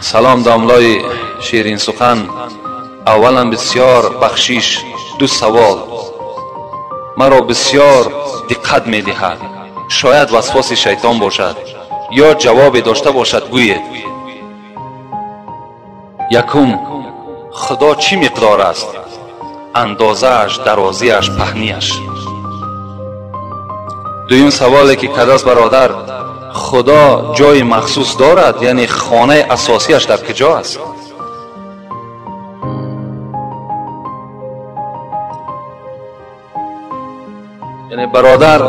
سلام داملای شیرین سخن. اولا بسیار بخشش دو سوال مرا بسیار دقت می دهد. شاید وسواس شیطان باشد یا جواب داشته باشد. گوید یکم، خدا چی مقدار است؟ اندازه‌اش، درازیش، پهنیش. دویم سوالی که کرده است برادر، خدا جای مخصوص دارد؟ یعنی خانه اساسیش در کجا است؟ یعنی برادر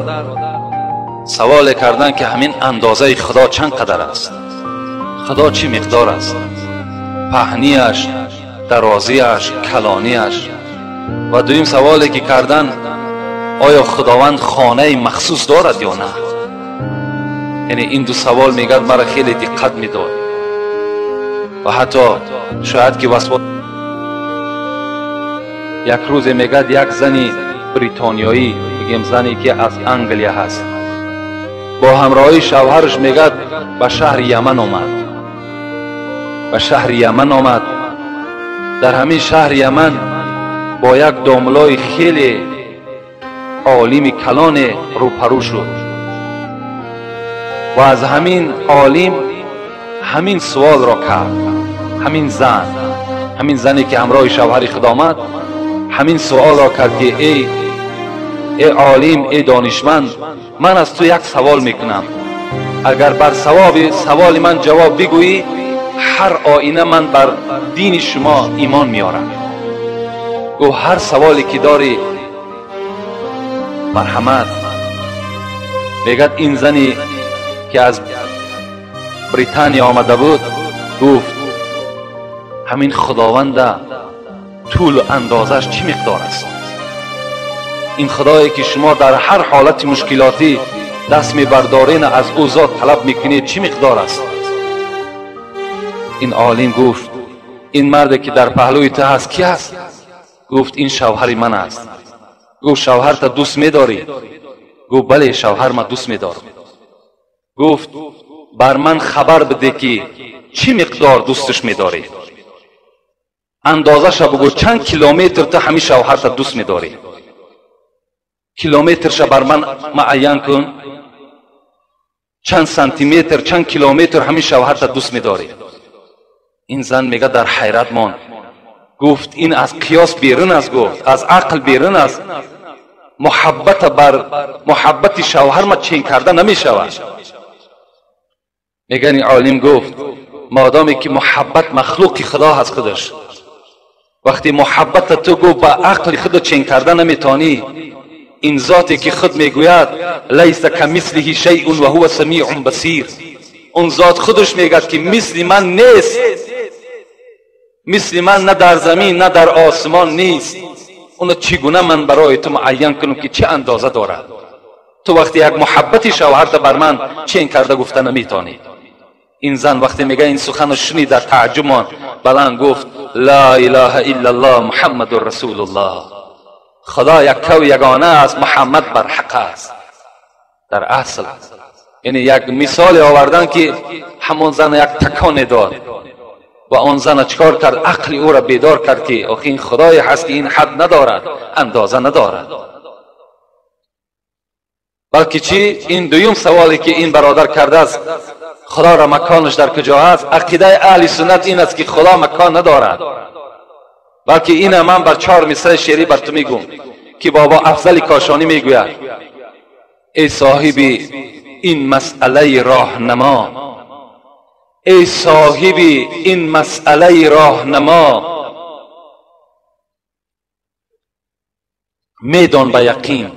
سوال کردن که همین اندازه خدا چند قدر است؟ خدا چی مقدار است؟ پهنیش، درازیش، کلانیش. و دویم سوالی که کردن، آیا خداوند خانه مخصوص دارد یا نه؟ یعنی این دو سوال میگه مرا خیلی دقت میداد. و حتی شاید که وسواس. یک روز میگه یک زنی بریتانیایی، بگیم زنی که از انگلیا هست، با همراهی شوهرش میگه به شهر یمن آمد. به شهر یمن آمد. در همین شهر یمن با یک داملای خیلی عالم کلان روپرو شد و از همین عالم همین سوال را کرد. همین زنی که همراه شوهر خود آمد همین سوال را کرد که ای عالم، ای دانشمند، من از تو یک سوال میکنم. اگر بر سوال من جواب بگویی، هر آینه من بر دین شما ایمان میارم. و هر سوالی که داری مرحمت. میگه این زنی که از بریتانیا آمده بود گفت همین خداوند طول و اندازش چی مقدار است؟ این خدایی که شما در هر حالت مشکلاتی دست میبردارین از او ذات طلب میکنید چی مقدار است؟ این عالم گفت این مرد که در پهلوی تو هست کی است؟ گفت این شوهر من است. گفت شوهر تا دوست میداری؟ گفت بله شوهر من دوست میدارم. گفت بر من خبر بده که چی مقدار دوستش میداری؟ اندازه شو بگو، چند کیلومتر تا همین شوهر تا دوست میداری؟ کیلومترش بر من معین کن. چند سانتی متر، چند کیلومتر همین شوهر تا دوست میداری؟ این زن میگه در حیرت ماند. گفت این از قیاس بیرون است. گفت از عقل بیرون است. محبت بر محبت شوهر ما چین کرده نمی شود. میگن این عالم گفت مادامی که محبت مخلوق خدا هست خودش، وقتی محبت تو گفت با عقل خود چین کرده نمیتانی، این ذاتی که خود میگوید لیس کمثله شیء و هو سمیع بصیر، اون ذات خودش میگه که مثل من نیست. مثل من نه در زمین نه در آسمان نیست. اونو چگونه من برای تو معین کنم که چه اندازه دارد؟ تو وقتی یک محبتی شوهرت بر من چین کرده گفته نمیتانی. این زن وقتی میگه این سخن شنید در تعجب ماند، بلند گفت لا اله الا الله محمد رسول الله. خدا یک و یگانه است، محمد بر حق است. در اصل یعنی یک مثال آوردن که همون زن یک تکان داد و آن زن چکار کرد؟ عقل او را بیدار کرد که آخه این خدای هست که این حد ندارد، اندازه ندارد. بلکه چی؟ این دویم سوالی که این برادر کرده است، خدا را مکانش در کجا است؟ عقیده اهل سنت این است که خدا مکان ندارد. بلکه این من بر 4 مثال شعری بر تو میگم که بابا افضل کاشانی میگوید ای صاحب این مسئله راهنما، ای صاحب این مسئله راهنما، میدان به یقین،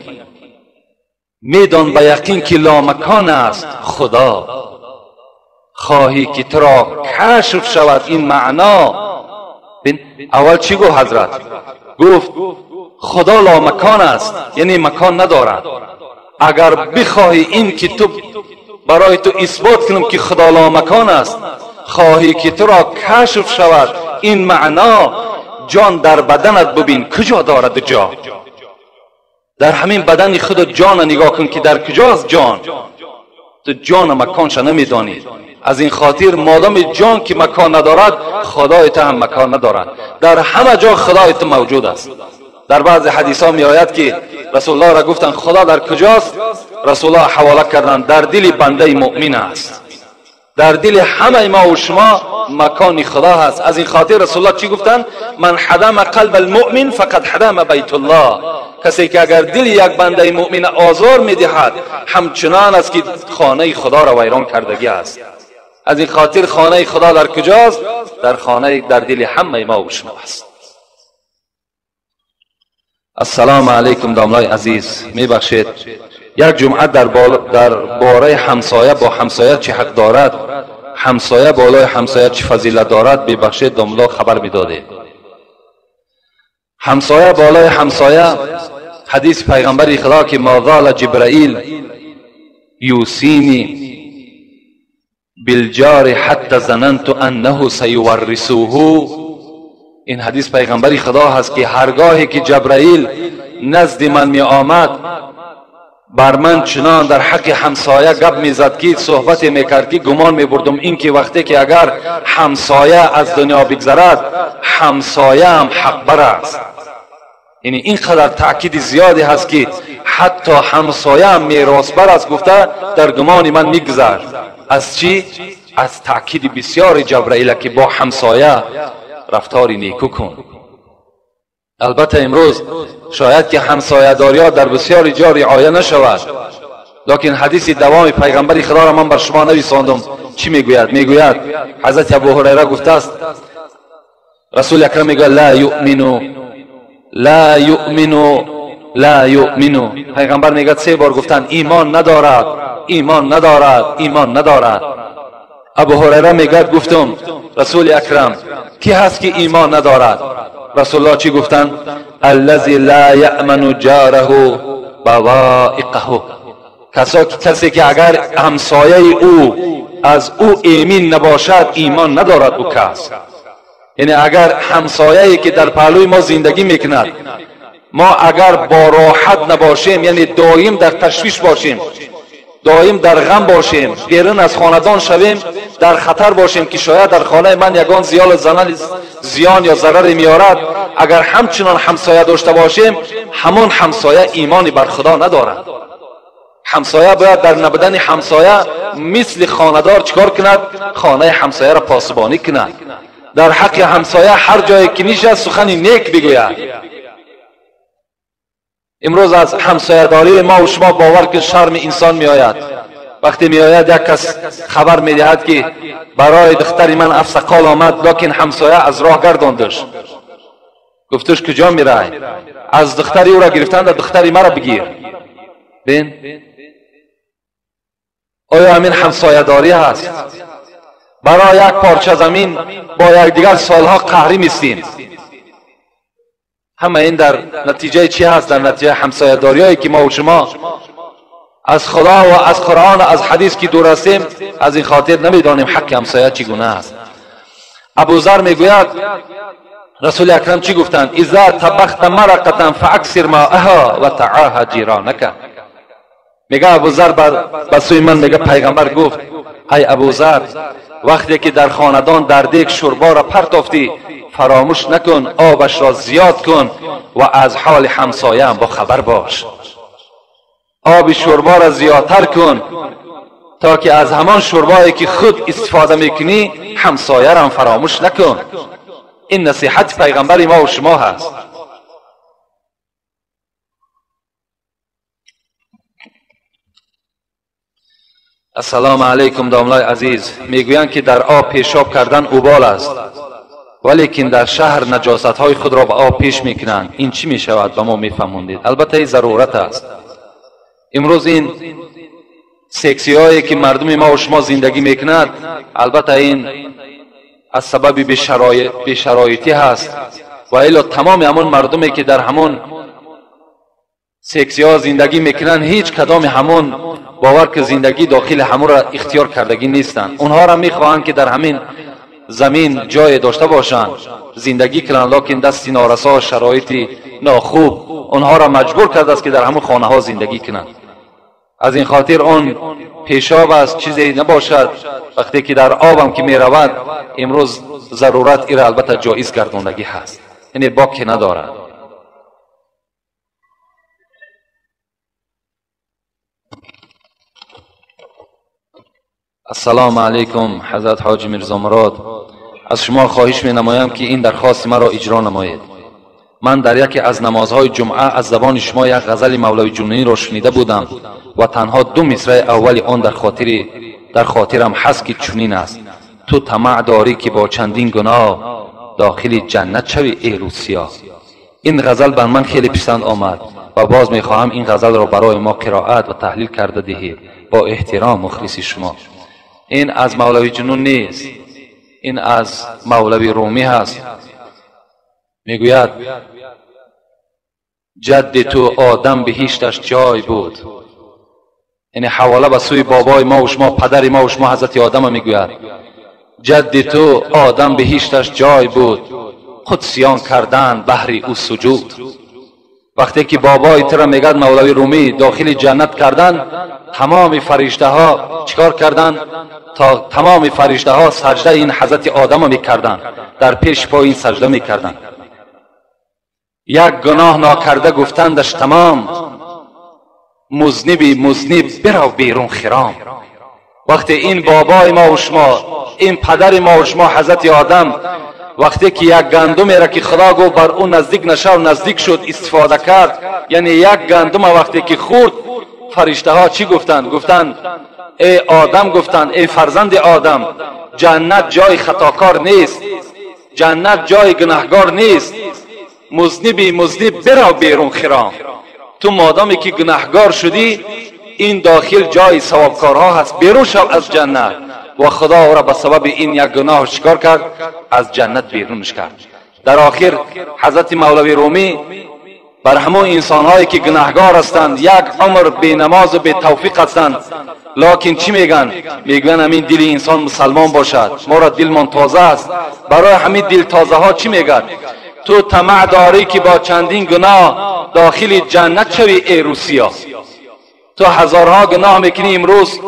میدان به یقین که لامکان است خدا. خواهی که تو را کشف شود این معنا. اول چی گفت حضرت؟ گفت خدا لامکان است، یعنی مکان ندارد. اگر بخواهی این که تو برای تو اثبات کنم که خدا لامکان است، خواهی که تو را کشف شود این معنا، جان در بدنت ببین کجا دارد جا. در همین بدن خود جان نگاه کن که در کجاست جان. تو جان مکانش نمیدانی. از این خاطر مادام جان که مکان ندارد، خدای تو هم مکان ندارد. در همه جا خدای تو موجود است. در بعض حدیث ها می آید که رسول الله را گفتند خدا در کجاست؟ رسول الله حواله کردند در دل بنده مؤمن است. در دل همه ما و شما مکان خدا هست. از این خاطر رسول الله چی گفتند؟ من حدم قلب المؤمن فقد حدم بیت الله. کسی که اگر دل یک بنده مؤمن آزار میدهد، همچنان است که خانه خدا را ویران کردگی است. از این خاطر خانه خدا در کجاست؟ در دل همه ما و شما است. السلام علیکم داملای عزیز، میبخشید یک جمعه در باره همسایه با همسایه چه حق دارد، همسایه بالای همسایه چه فضیلت دارد، ببخشید داملا خبر میداده. همسایه بالای همسایه، حدیث پیغمبر خدا که ما زال جبرائیل یوسینی بالجار حتی ظننت انه سیورثوه. این حدیث پیغمبر خدا هست که هرگاهی که جبرائیل نزد من می آمد، بر من چنان در حق همسایه گپ میزد که صحبت میکرد که گمان میبردم این که وقتی که اگر همسایه از دنیا بگذرد، همسایه هم حق بر است. یعنی اینقدر تأکید زیادی هست که حتی همسایه هم میراث بر است گفته در گمان من میگذر. از چی؟ از تأکید بسیار جبرائیل که با همسایه رفتاری نیکو کن. البته امروز شاید که همسایه داری در بسیاری جا رعایت نشود، لیکن حدیث دوام پیغمبر خدا را من بر شما نویساندم. چی میگوید؟ میگوید حضرت ابو هریره گفته است رسول اکرم میگه لا یؤمنو لا یؤمنو لا یؤمنو. پیغمبر میگه 3 بار گفتن ایمان ندارد، ایمان ندارد، ایمان ندارد. ابو هریره میگه گفتم رسول اکرم کی هست که ایمان ندارد؟ رسول الله چی گفتند؟ الذی لا یأمن جاره بوائقه. کسی که اگر همسایه او از او ایمن نباشد ایمان ندارد او کس. یعنی اگر همسایه‌ای که در پهلوی ما زندگی میکند، ما اگر با راحت نباشیم، یعنی دائم در تشویش باشیم، دائم در غم باشیم، بیرون از خاندان شویم، در خطر باشیم که شاید در خانه من یگان زیان یا ضرری میارد، اگر همچنان همسایه داشته باشیم، همون همسایه ایمانی بر خدا ندارد. همسایه باید در نبودن همسایه مثل خاندار چکار کند؟ خانه همسایه را پاسبانی کند. در حق همسایه هر جایی که میشه سخن نیک بگوید. امروز از همسایه داری ما و شما باور که شرم انسان می آید. وقتی می آید یک کس خبر می دهد که برای دختر من افسقال آمد، لیکن همسایه از راه گرداندش. گفتش کجا می رای؟ از دختری او را گرفتند، دختری مرا بگیر. بین آیا همین همسایه داری هست؟ برای یک پارچه زمین با یک دیگر سالها قهری میستیم. همه این در نتیجه چی هست؟ در نتیجه همسایه داریایی که ما و شما از خدا و از قرآن و از حدیث که دور هستیم، از این خاطر نمیدانیم حق همسایه چگونه است. ابو ذر میگوید رسول اکرم چی گفتند؟ اذا طبخت مرقه فاکثر ماءها و تعاهد جیرانک. میگه ابو ذر به سوی من میگه پیغمبر گفت ای ابو ذر، وقتی که در خاندان در دیگ شوربا را پرتافتی، فراموش نکن آبش را زیاد کن و از حال همسایه هم با خبر باش. آب شوربا را زیادتر کن تا که از همان شوربایی که خود استفاده میکنی همسایه را هم فراموش نکن. این نصیحت پیغمبر ما و شما هست. السلام علیکم داملای عزیز، میگویند که در آب پیشاب کردن اوبال است، ولیکن در شهر نجاست های خود را به آب پیش میکنند. این چی میشود؟ به ما میفهموندید؟ البته این ضرورت است. امروز این سکسی هایی که مردم ما و شما زندگی میکنند، البته این از سبب بی‌شرایطی هست، و الا تمام همون مردمی که در همون سکسی ها زندگی میکنند هیچ کدام همون باور که زندگی داخل همون را اختیار کردگی نیستند. اونها را میخواهند که در همین زمین جای داشته باشند، زندگی کنند، لیکن دست نارسا و شرایط ناخوب اونها را مجبور کرده است که در همون خانه ها زندگی کنند. از این خاطر اون پیشاب است چیزی نباشد. وقتی که در آبم که می رود امروز ضرورت ایره البته جایز گرداندگی هست، یعنی باکی ندارد. السلام علیکم حضرت حاجی میرزا مراد، از شما خواهش می نمایم که این درخواست مرا اجرا نمایید. من در یکی از نمازهای جمعه از زبان شما یک غزل مولوی جنونی را شنیده بودم و تنها 2 مصرع اول آن در خاطرم هست که چنین است: تو طمع داری که با چندین گناه داخل جنت شوی ای روسیا. این غزل بر من خیلی پسند آمد و باز می خواهم این غزل را برای ما قرائت و تحلیل کرده دهید. با احترام مخلص شما. این از مولوی جنون نیست، این از مولوی رومی هست. میگوید جد تو آدم بهشتش جای بود، یعنی حواله به سوی بابای ما و شما، پدر ما و شما حضرت آدم میگوید جد تو آدم بهشتش جای بود، قدسیان کردن بهر او سجود. وقتی که بابای تر میگد مولوی رومی داخل جنت کردن، تمام فرشته ها چیکار کردن؟ تا تمام فرشته ها سجده این حضرت آدم میکردن، در پیش پای این سجده میکردن. یک گناه ناکرده گفتندش تمام، مذنبی مذنب برو بیرون خرام. وقتی این بابای ما و شما، این پدر ما و شما حضرت آدم، وقتی که یک گندم را که خدا گفت بر اون نزدیک نشو نزدیک شد استفاده کرد، یعنی یک گندم وقتی که خورد، فرشته ها چی گفتند؟ گفتند ای آدم، گفتند ای فرزند آدم، جنت جای خطاکار نیست، جنت جای گناهگار نیست، مذنبی مذنب برو بیرون خرام. تو مادامی که گناهگار شدی این داخل جای ثوابکارها هست، بیرون شو از جنت. و خدا او را به سبب این یک گناه چیکار کرد؟ از جنت بیرونش کرد. در آخر حضرت مولوی رومی بر همون انسانهایی که گناهگار هستند، یک عمر بی نماز و بی توفیق هستند، لکن چی میگن؟ میگن همین دل انسان مسلمان باشد، ما را دلمان تازه است. برای همین دل تازه ها چی میگن؟ تو طمع داری که با چندین گناه داخل جنت شوی ای روسیا. تو هزارها گناه میکنی امروز،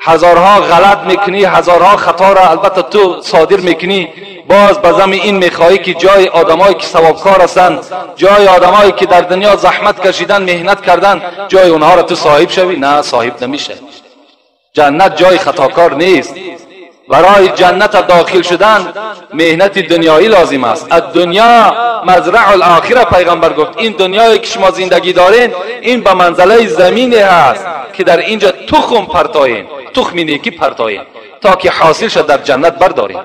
هزارها غلط میکنی، هزارها خطا را البته تو صادر میکنی، باز بزم این میخواهی که جای آدمایی که ثوابکار هستند، جای آدمایی که در دنیا زحمت کشیدن، مهنت کردن، جای اونها را تو صاحب شوی. نه، صاحب نمیشه. جنت جای خطاکار نیست. برای جنت داخل شدن مهنت دنیایی لازم است. الدنیا مزرع الاخره، پیغمبر گفت این دنیایی که شما زندگی دارین این به منزله زمینی هست که در اینجا تخم پرتایین، تخم نیکی پرتایین تا که حاصل شد در جنت بردارین.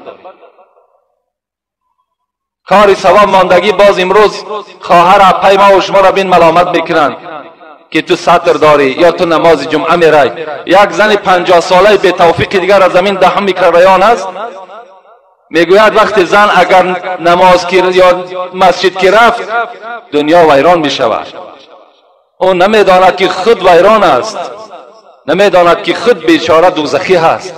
کاری ثواب ماندگی باز امروز خواهر اپای ما و شما را بین ملامت میکنند که تو سطر داری یا تو نماز جمعه میرای. یک زن 50 ساله به توفیق دیگر از زمین دهم میکریان است، میگوید وقتی زن اگر نماز کی یا مسجد کی رفت دنیا ویران میشود. اون نمیداند که خود ویران است، نمیداند که خود بیچاره دوزخی هست.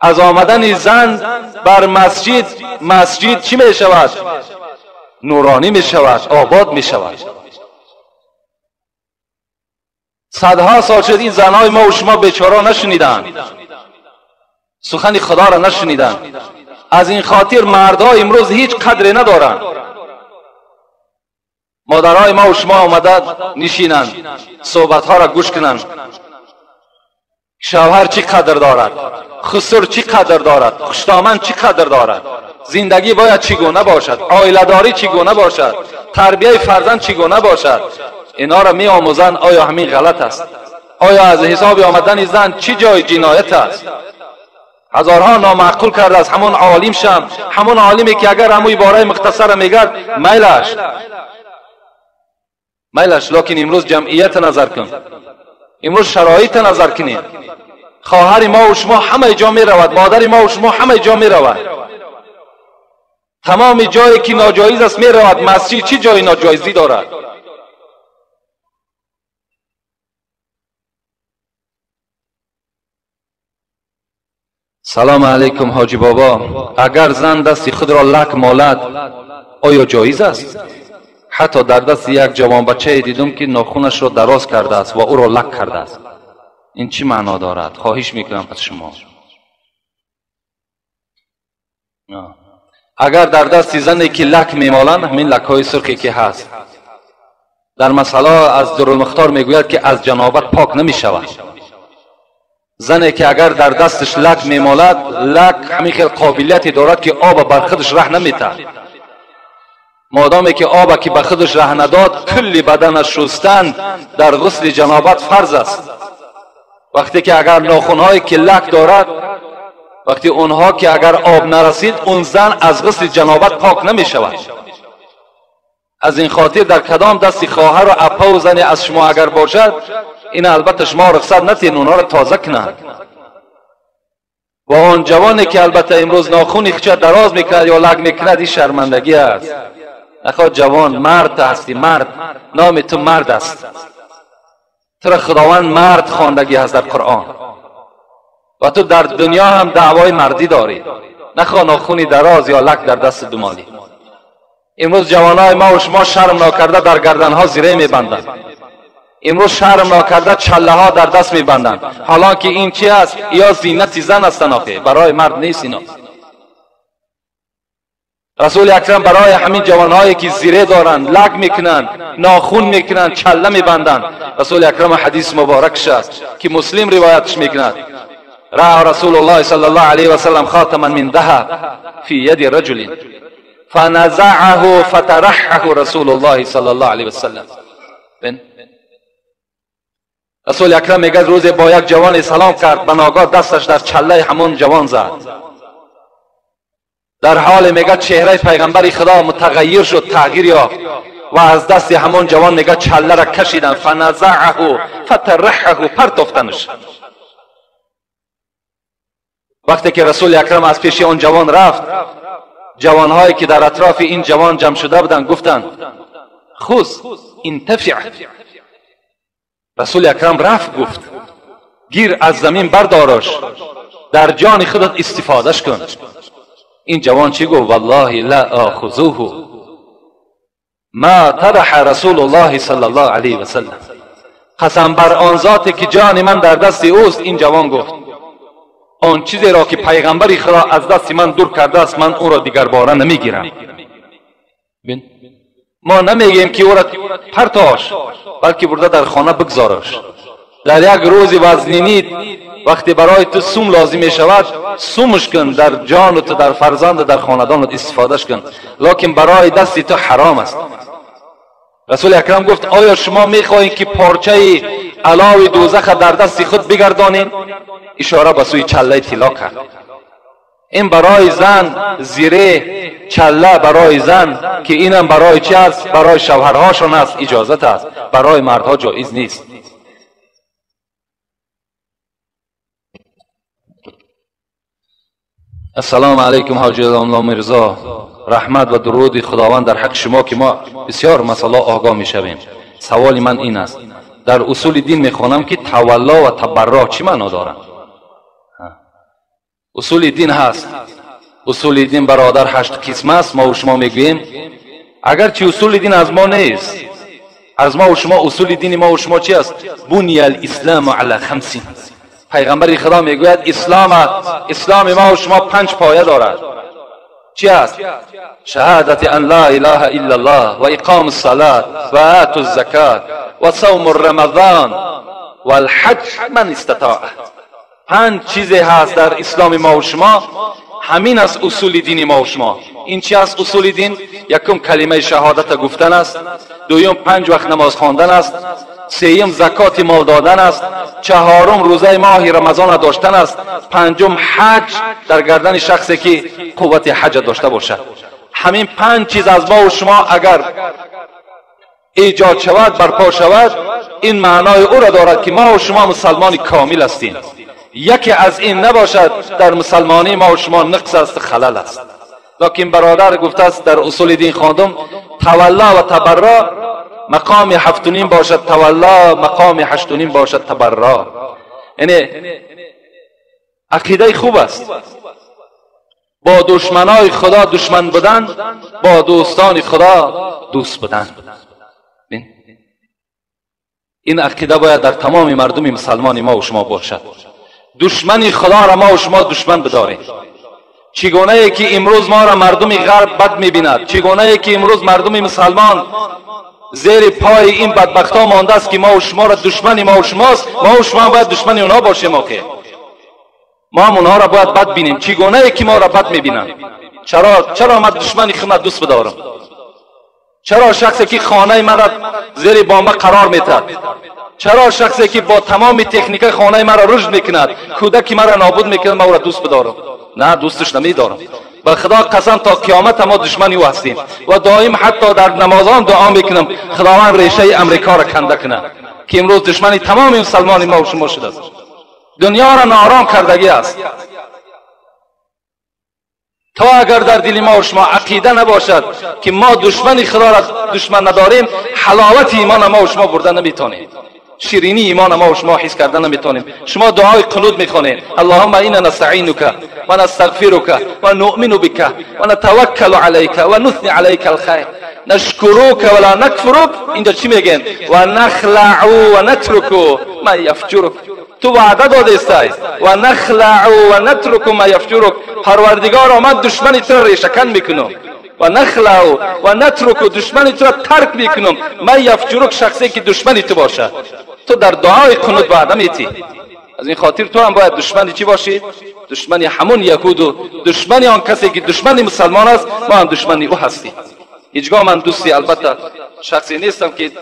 از آمدن زن بر مسجد چی میشود؟ نورانی میشود، آباد میشود. صدها سال شد این زنهای ما و شما بیچاره نشنیدن، سخن خدا را نشنیدن. از این خاطر مردها امروز هیچ قدری ندارن. مادرهای ما و شما آمده نشینند صحبتها را گوش کنند. شوهر چی قدر دارد، خسر چی قدر دارد، خوشدامن چی قدر دارد، زندگی باید چگونه باشد، عائله‌داری چگونه باشد، تربیه فرزند چگونه باشد، اینا را می آموزند. آیا همین غلط است؟ آیا از حساب آمدن زن چی جای جنایت است؟ هزارها نامعقول کرده است. همون عالم شم، همون عالمی که اگر همون عباره مختصر میگد میلش، لکن امروز جمعیت نظر کن، امروز شرایط نظر کنید. خواهر ما و شما همه جا می رود، مادر ما و شما همه جا می رود، تمام جایی که ناجایز است می رود. مسجد چی جای ناجایزی دارد؟ سلام علیکم حاجی بابا، اگر زن دست خود را لک مالد آیا جایز است؟ حتی در دست یک جوان بچه دیدم که ناخونش را دراز کرده است و او را لک کرده است. این چی معنا دارد؟ خواهش میکنم از شما، اگر در دست زنی که لک میمالند، همین لک های سرخی که هست، در مسئله از درالمختار میگوید که از جنابت پاک نمی شود. زنی که اگر در دستش لک میمالد، لک همین خیلی قابلیتی دارد که آب بر خودش ره نمیده. مادامی که آب که به خودش ره نداد، کلی بدنش شستن در غسل جنابت فرض است. وقتی که اگر ناخونهای که لک دارد، وقتی اونها که اگر آب نرسید، اون زن از غسل جنابت پاک نمی شود. از این خاطر در کدام دستی خواهر و اپا و زنی از شما اگر باشد، این البته شما رخصت ندید اونها را تازه کنند. و آن جوانی که البته امروز ناخونی خچه دراز میکند یا لگ میکند، این شرمندگی است. نخواه جوان، مرد هستی، مرد، نام تو مرد است. تو را خداوند مرد خواندگی هست در قرآن و تو در دنیا هم دعوای مردی داری. نخواه ناخونی دراز یا لک در دست دمالی. امروز جوانای ما و شما شرم ناکرده در گردنها زیره میبندند. امروز شرم ناکرده چله ها در دست میبندند، حالا که این چی است؟ یا زینت زن است، برای مرد نیست. اینا رسول اکرم برای همین جوانهایی که زیره دارند، لگ میکنند، ناخون میکنند، چله میبندند، رسول اکرم حدیث مبارکش است که مسلم روایتش میکند: رأى رسول الله صلی الله علیه و سلم خاتما من ذهب فی ید رجل فنزعه فترحه رسول الله صلی الله علیه و سلم. رسول اکرم میگه روز با یک جوان سلام کرد، بناگاه دستش در چله همون جوان زد. در حال میگه چهره پیغمبر خدا متغیر شد، تغییر یافت و از دست همون جوان میگه چله را کشیدن، فنزعه فترحه، پرتافتنش. وقتی که رسول اکرم از پیش اون جوان رفت، جوانهایی که در اطراف این جوان جمع شده بودند گفتند: خذ انتفع. رسول اکرم رفت گفت: گیر از زمین بردارش، در جان خودت استفادهش کن. این جوان چی گفت؟ والله لا آخذوه ما طرح رسول الله صلی الله علیه و سلم. قسم بر آن ذاتی که جان من در دست اوست، این جوان گفت آن چیزی را که پیغمبر خدا از دست من دور کرده است، من او را دیگر باره نمیگیرم. ما نمیگیم که او را پرتاش، بلکه برده در خانه بگذارش. در یک روز وزنینی وقتی برای تو سوم لازم می شود، سومش کن، در جان تو، در فرزند، در خاندانت استفادهش کن، لکن برای دست تو حرام است. رسول اکرم گفت: آیا شما میخواهید که پارچه علاوه دوزخ در دست خود بگردانید؟ اشاره به سوی چله طلا کرد. این برای زن زیره، چله برای زن که اینم برای چی است؟ برای شوهرهاشون است، اجازت است، برای مردها جایز نیست. السلام علیکم حاجی الله مرزا. رحمت و درود خداوند در حق شما که ما بسیار مسئله آگاه میشویم. سوال من این است: در اصول دین میخوانم که تولا و تبرع چی معنا دارند؟ اصول دین هست. اصول دین برادر 8 قسم است. ما و شما میگوییم اگرچه اصول دین از ما نیست، از ما و شما اصول دین ما و شما چی است؟ بنی الاسلام علی 5. پیغمبر خدا میگوید اسلام ما و شما 5 پایه دارد. چی است؟ شهادت ان لا اله الا الله و اقام الصلاة و آت الزکات و صوم رمضان و الحج من استطاع. 5 چیزی هست در اسلام ما و شما، همین است اصول دین ما و شما. این چی است اصول دین؟ یکم کلمه شهادت گفتن است، دوم 5 وقت نماز خواندن است، سوم زکات مال دادن است، چهارم روزه ماه رمضان داشتن است، پنجم حج در گردن شخصی که قوت حج داشته باشد. همین 5 چیز از ما و شما اگر ایجاد شود، برپا شود، این معنای او را دارد که ما و شما مسلمان کامل هستیم. یکی از این نباشد، در مسلمانی ما و شما نقص است، خلل است. لکن برادر گفته است در اصول دین خواندم تولا و تبرع مقام 7.5 باشد، تولا مقام 8.5 باشد تبرع. یعنی عقیده خوب است با دشمنای خدا دشمن بودن، با دوستان خدا دوست بودن. این عقیده باید در تمام مردم مسلمان ما و شما باشد. دشمن خدا را ما و شما دشمن بداریم. چگونه ای که امروز ما را مردم غرب بد می‌بیند، چگونه ای که امروز مردم مسلمان زیر پای این بدبختا مانده است که ما و شما را دشمن ما و شماست، ما و شما باید دشمن اونها باشیم. آخه ما هم اونها را باید بد بینیم. چگونه ای که ما را بد می‌بینند؟ چرا من دشمن خودم دوست بدارم؟ چرا شخصی که خانه مرا زیر بامبه قرار می‌دهد، چرا شخصی که با تمام تکنیک خانه مرا رشد میکند، کودک مرا نابود میکند، ما او را دوست بدارم؟ نه، دوستش نمیدارم. به خدا قسم تا قیامت ما دشمنی او هستیم و دائم حتی در نمازان دعا میکنم خداوند ریشه امریکا را کنده کنه که امروز دشمنی تمام مسلمان ما و شما شده است. دنیا را ناآرام کردگی است. تا اگر در دل ما و شما عقیده نباشد که ما دشمن خدا را دشمن نداریم، حلاوت ایمان ما و شما برده نمیتونیم، شیرینی ایمان ما و شما حس کرده نمیتونیم. شما دعای قنوت میخونید: اللهم انا نستعینک و نستغفرک و نؤمن بک و نتوکل علیک و نثنی علیک الخیر نشکرک ولا نکفرک. اینجا چی میگن؟ و نخلع و نترک ما یفجرک. تو وعده داده استی و نخلع و نترک ما یفجرک. پروردگار آمد دشمنی تو را ریشه‌کن میکنم و نخلع و نترک، دشمنی تو را ترک میکنم. ما یفجرک، شخصی که دشمنی تو باشه. تو در دعای قنوت وعده میتی. از این خاطر تو هم باید دشمنی چی باشی؟ دشمنی همون یهود و دشمنی آن کسی که دشمنی مسلمان است، ما هم دشمنی او هستی. هیچگاه من دوستی البته شخصی نیستم که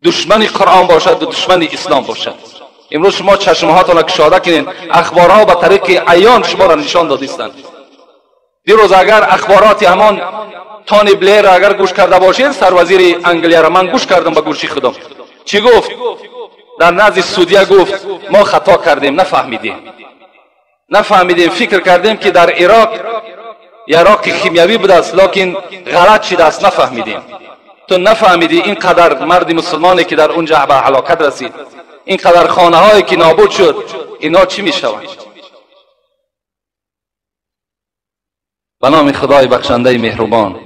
دشمنی قرآن باشد و دشمنی اسلام باشد. امروز شما چشمهاتون را گشاده کنین، اخبارها به طریق عیان شما را نشان دادیستند. دیروز اگر اخبارات همان تونی بلیر اگر گوش کرده باشید، سروزیر انگلیا را من گوش کردم به گوشی خودم. چی گفت؟ در نزد سعودیه گفت ما خطا کردیم، نفهمیدیم، فکر کردیم که در عراق کیمیاوی بوده است، لکن غلط شده است، نفهمیدیم. تو نفهمیدی اینقدر مرد مسلمانی که در اونجا به هلاکت رسید، اینقدر خانه هایی که نابود شد، اینا چی می شوند؟ به نام خدای بخشنده مهربان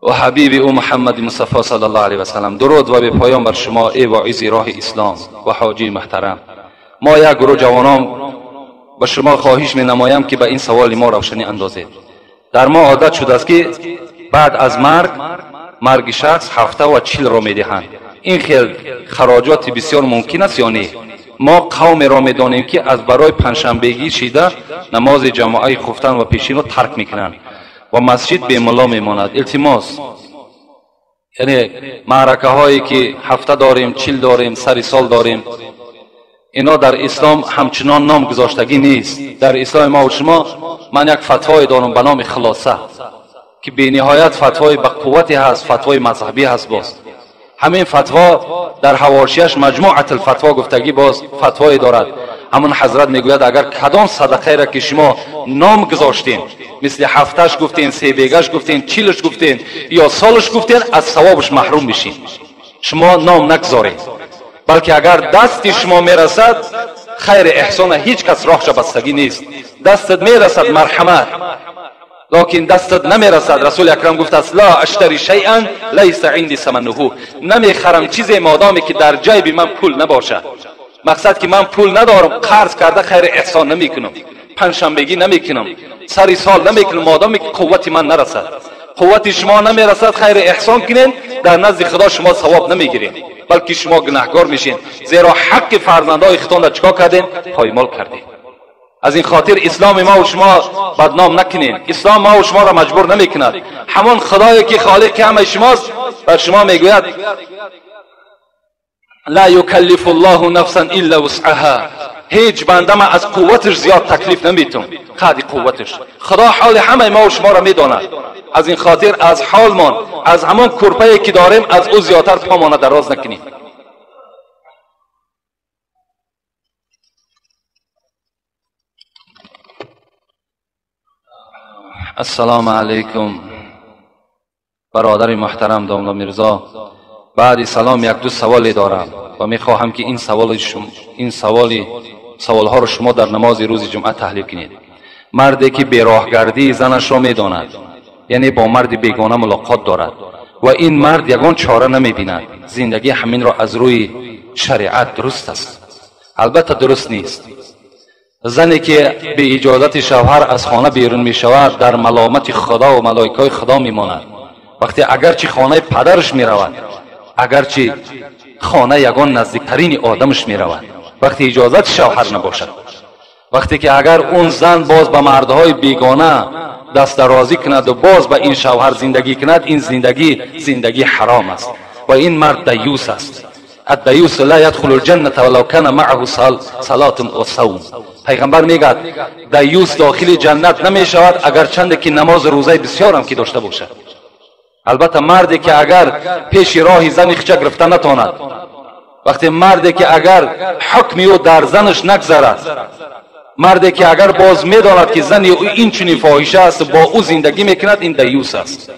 و حبیب او محمد مصطفی صلی الله علیه و سلم، درود و به پایان بر شما ای واعظ راه اسلام و حاجی محترم. ما یک گروه جوانان به شما خواهش می نمایم که به این سوال ما روشنی اندازید. در ما عادت شده است که بعد از مرگ شخص 740 را می دهند. این خیلی خراجات بسیار ممکن است یا نه؟ ما قوم را می دانیم که از برای پنجشنبگی شیده نماز جماعه خفتن و پیشین را ترک میکنند و مسجد به ملا میماند. التماس، یعنی معرکه هایی که هفته داریم، 40 داریم، سر سال داریم، اینا در اسلام همچنان نام گذاشتگی نیست. در اسلام ما و شما من یک فتوای دارم به نام خلاصه که به نهایت فتوای با قوتی هست، فتوای مذهبی هست. باز همین فتوا در حواشیش مجموعه الفتوا گفتگی باز فتوای دارد. همون حضرت میگوید اگر کدام صدقه را که شما نام گذاشتین، مثل هفتش گفتین، سه بیگش گفتین، 40ش گفتین یا سالش گفتین، از ثوابش محروم میشین. شما نام نگذارید، بلکه اگر دست شما میرسد خیر احسان هیچ کس راهش بستگی نیست. دستت میرسد مرحمت، لكن دستت نمیرسد. رسول اکرم گفت است لا اشتری شیئا لیس عندي ثمنه، نمیخرم چیزی مادامی که در جیب من پول نباشه. مقصد که من پول ندارم، قرض کرده خیر احسان نمیکنم، پنجشنبگی نمیکنم، سری سال نمیکنم، مادامی که قوت من نرسد. قوت شما نمیرسد، خیر احسان کنین، در نزد خدا شما ثواب نمیگیرین، بلکه شما گناهکار میشین، زیرا حق فرزندای خودتان را چیکار کردین؟ پایمال کردین. از این خاطر اسلام ما و شما بدنام نکنین. اسلام ما و شما را مجبور نمیکند. همون خدایی که خالق همه شماست بر شما میگوید لا یکلف الله نفسا الا وسعها، هیچ بنده ما از قوتش زیاد تکلیف نمیتون، قدر قوتش. خدا حال همه ما و شما را میداند. از این خاطر از حالمان، از همون کرپایی که داریم، از او زیادتر پامان دراز نکنیم. السلام علیکم برادر محترم داملا میرزا. بعد سلام یک دو سوالی دارم و میخواهم که این سوالها رو شما در نماز روز جمعه تحلیل کنید. مردی که بیراهگردی زنش را میداند، یعنی با مرد بیگانه ملاقات دارد و این مرد یگان چاره نمیبیند، زندگی همین را از روی شریعت درست است. البته درست نیست. زنی که به اجازت شوهر از خانه بیرون می شود در ملامت خدا و ملائکه خدا می ماند. وقتی اگرچه خانه پدرش می رود، اگرچه خانه یگان نزدیکترین آدمش می رود، وقتی اجازت شوهر نباشد، وقتی که اگر اون زن باز به مردهای بیگانه دست درازی کند و باز به این شوهر زندگی کند، این زندگی حرام است و این مرد دیوس است. الدیوس لا يدخل الجنة ولو كان معه صلاة و صوم. پیغمبر میگه دیوس داخل جنت نمی شود اگر چند که نماز روزه بسیار هم که داشته باشد. البته مردی که اگر پیش راه زن خچه گرفته نتواند، وقتی مردی که اگر حکمی او در زنش نگذرد، مردی که اگر باز میداند که زن او این چنین فاحشه است با او زندگی میکند، این دیوس است.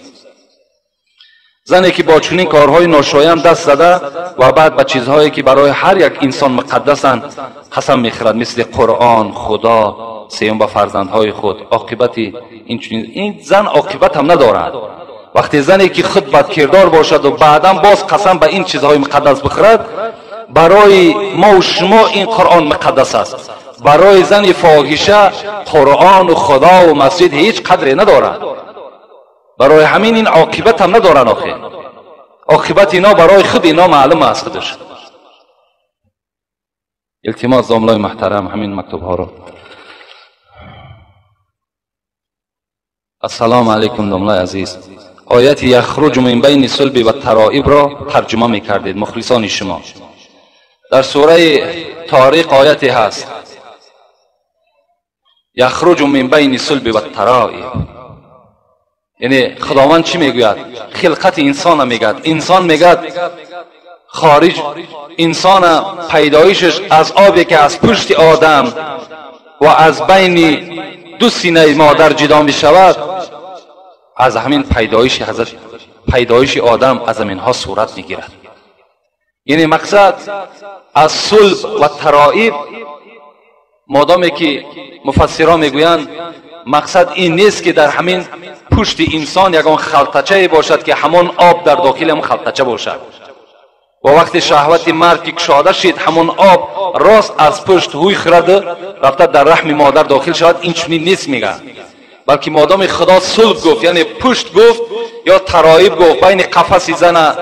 زنی که با چنین کارهای ناشایان دست زده و بعد به چیزهایی که برای هر یک انسان مقدسند قسم میخورد، مثل قرآن، خدا، سیوم به فرزندهای خود، عاقبت این زن عاقبت هم ندارد. وقتی زنی که خود بدکردار باشد و بعدا باز قسم به این چیزهای مقدس بخورد، برای ما و شما این قرآن مقدس است، برای زن فاحشه قرآن و خدا و مسجد هیچ قدری ندارد. برای همین این عاقبت هم ندارن. عاقبت اینا برای خود اینا معلوم است خودش. التماس زاملای محترم همین مکتوب ها رو. السلام علیکم زاملای عزیز. آیت یخرج من بین صلب و ترائب را ترجمه میکردید مخلصان شما. در سوره طارق آیتی هست یخرج من بین صلب و ترائب، یعنی خداوند چی میگوید؟ خلقت انسان میگد. انسان میگد خارج، انسان پیدایشش از آبی که از پشت آدم و از بین دو سینه مادر جدا می شود، از همین پیدایش آدم از همین ها صورت میگیرد. یعنی مقصد از صلب و ترائب، مادامی که مفسران میگویند مقصد این نیست که در همین پشت انسان یگان خلطچه باشد که همان آب در داخل هم خلطچه باشد و وقتی شهوت مرد کشاده شد همان آب راست از پشت هوی خورده رفته در رحم مادر داخل شود. این چنین نیست میگه، بلکه مادام خدا صلب گفت یعنی پشت گفت یا ترائب گفت، بین قفس زن،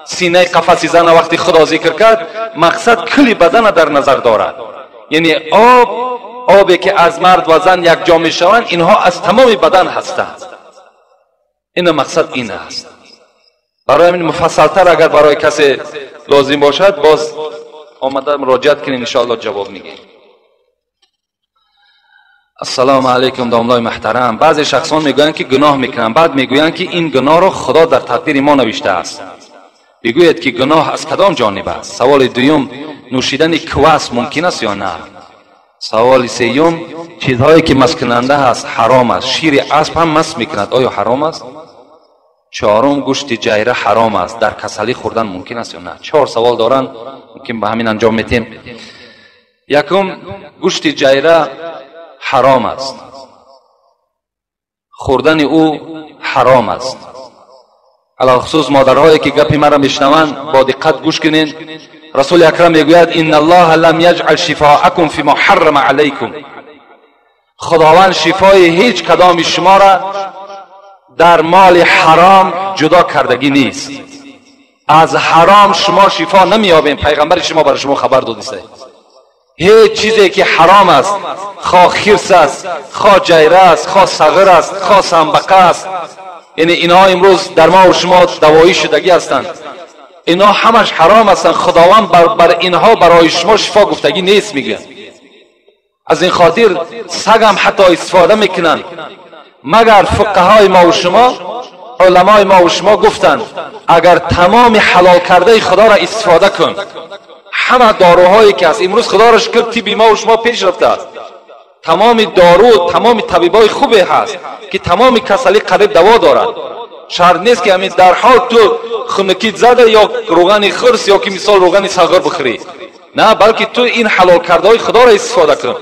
سینه قفس زن وقتی خدا ذکر کرد، مقصد کل بدن در نظر دارد. یعنی آبی که از مرد و زن یک جا می شوند اینها از تمام بدن هستند. این مقصد این است. برای این مفصلتر اگر برای کسی لازم باشد باز آمده مراجعت کنین، انشاءالله جواب میگیم. السلام علیکم داملای محترم. بعضی شخصان میگویند که گناه میکنند، بعد میگویند که این گناه را خدا در تقدیر ما نوشته است. بگوید که گناه از کدام جانب است؟ سوال دوم، نوشیدن کواس ممکن است یا نه؟ سوال سوم، چیزهایی که مست کننده است حرام است. شیر اسب هم مست میکند، آیا حرام است؟ چهارم، گوشت جیره حرام است، در کسلی خوردن ممکن است یا نه؟ 4 سوال دارن، ممکن به همین انجام میتیم. یکم، گوشت جیره حرام است، خوردن او حرام است. علاوه خصوص مادرهایی که گپی مرا میشنوند با دقت گوش کنین. رسول اکرم میگوید ان الله لم یجعل شفاءکم فی ما حرم علیکم. خداوند شفای هیچ کدام شما را در مال حرام جدا کردگی نیست. از حرام شما شفا نمیابین. پیغمبر شما برای شما خبر داده. هیچ چیزی که حرام است، خواه خرس است، خواه جیره است، خواه صغیر است، خواه سنبقه است، یعنی اینها امروز در ما و شما دوایی شدگی هستند، اینها همش حرام هستند. خداوند بر اینها برای شما شفا گفتگی نیست میگه. از این خاطر سگ هم حتی استفاده میکنن، مگر فقهای ما و شما، علمای ما و شما گفتند اگر تمام حلال کرده خدا را استفاده کن، همه داروهایی که از امروز خدا را شکر طب ما و شما پیش رفته است، تمام دارو، تمام طبیبای خوبی هست که تمام کسلی قریب دوا دارد. شرط نیست که همین در حال تو خونکیت زده یا روغن خرس یا که مثال روغن صغیر بخوری، نه، بلکه تو این حلال کرده های خدا را استفاده کن.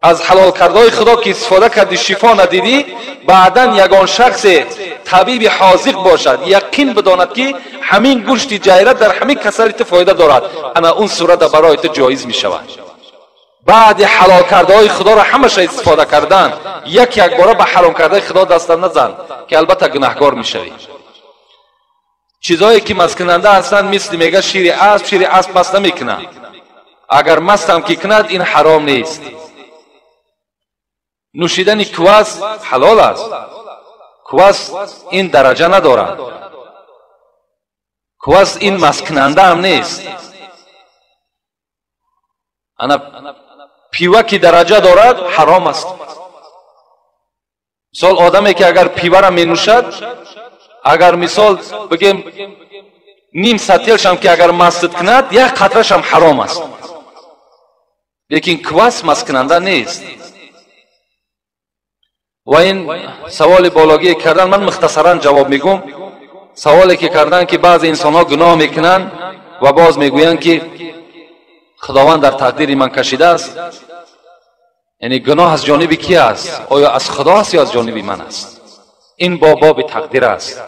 از حلال کردهای خدا که استفاده کردی شفا ندیدی، بعداً یگان شخص طبیب حاذق باشد یقین بداند که همین گوشت جیره در همین کسریت فایده دارد، انا اون صورت برای تو جایز می شود. بعد حلال کردهای خدا را همش استفاده کردن، یک باره به حرام کرده خدا دست نزن که البته گناهکار می شوی. چیزایی که مست کننده هستند مثل میگه شیر اسب مست نمیکنه، اگر مست هم که کند این حرام نیست. نوشیدن کواس حلال است، کواس این درجه ندارد، کواس این مست کننده هم نیست. انا پیوه که درجه دارد حرام است. مثال آدمی که اگر پیوه را می نوشد، اگر مثال بگیم نیم سطلش هم که اگر مست کند یک قطرش هم حرام است، لیکن کواس مست کننده نیست. و این سوال بالاگی کردن من مختصرا جواب میگم. سوالی که کردن که بعض انسان ها گناه میکنن و باز میگویند که خداوند در تقدیر من کشیده است، یعنی گناه از جانب کی است؟ آیا از خدا است یا از جانب من است؟ این باب تقدیر است.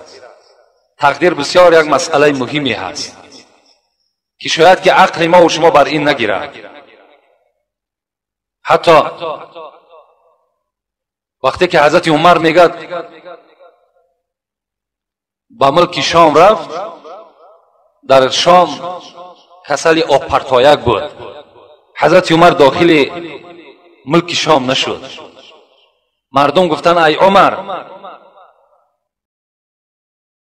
تقدیر بسیار یک مسئله مهمی هست که شاید که عقل ما و شما بر این نگیرد. حتی وقتی که حضرت عمر میگه با ملک شام رفت، در شام کسل آب پرتایک بود، حضرت عمر داخل ملک شام نشد. مردم گفتن ای عمر